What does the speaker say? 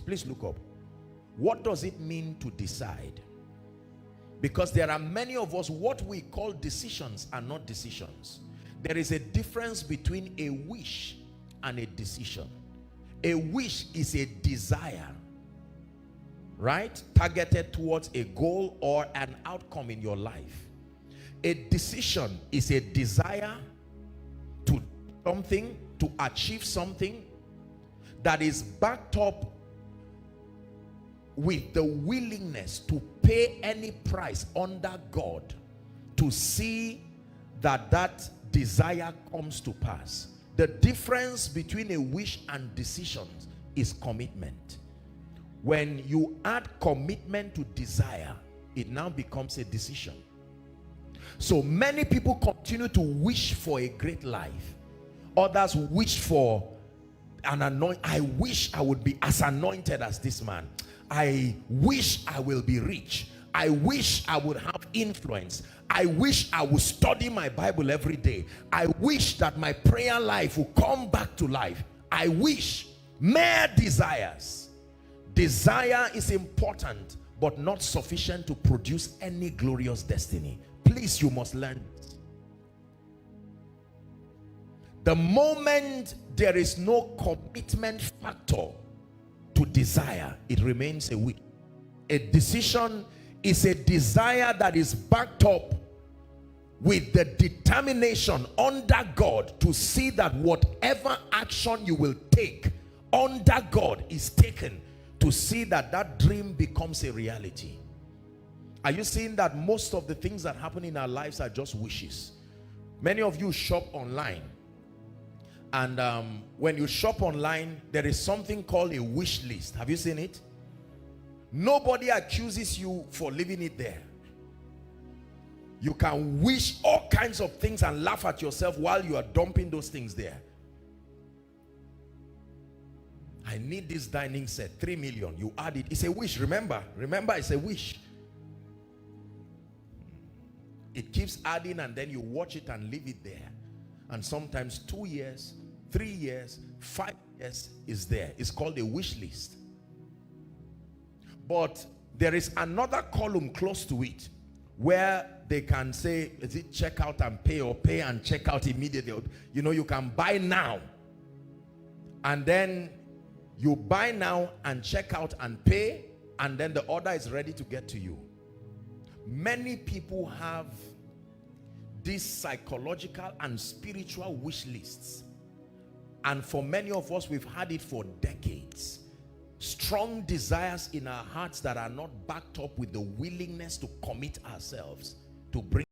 Please look up. What does it mean to decide? Because there are many of us, what we call decisions are not decisions. There is a difference between a wish and a decision. A wish is a desire, right? Targeted towards a goal or an outcome in your life. A decision is a desire to do something, to achieve something that is backed up with the willingness to pay any price under God to see that that desire comes to pass. The difference between a wish and decisions is commitment. When you add commitment to desire, it now becomes a decision. So many people continue to wish for a great life. Others wish for an anointing. I wish I would be as anointed as this man. I wish I will be rich. I wish I would have influence. I wish I would study my Bible every day. I wish that my prayer life will come back to life. I wish. Mere desires. Desire is important, but not sufficient to produce any glorious destiny. Please, you must learn this. The moment there is no commitment factor to desire, it remains a wish. A decision is a desire that is backed up with the determination under God to see that whatever action you will take under God is taken to see that that dream becomes a reality. Are you seeing that most of the things that happen in our lives are just wishes? Many of you shop online, and when you shop online, there is something called a wish list. Have you seen it? Nobody accuses you for leaving it there. You can wish all kinds of things and laugh at yourself while you are dumping those things there. I need this dining set, 3 million. You add it. It's a wish. Remember, it's a wish. It keeps adding, and then you watch it and leave it there. And sometimes 2 years, 3 years, 5 years is there. It's called a wish list. But there is another column close to it where they can say, is it check out and pay, or pay and check out immediately? You know, you can buy now, and then you buy now and check out and pay, and then the order is ready to get to you. Many people have these psychological and spiritual wish lists, and for many of us, we've had it for decades. Strong desires in our hearts that are not backed up with the willingness to commit ourselves to bring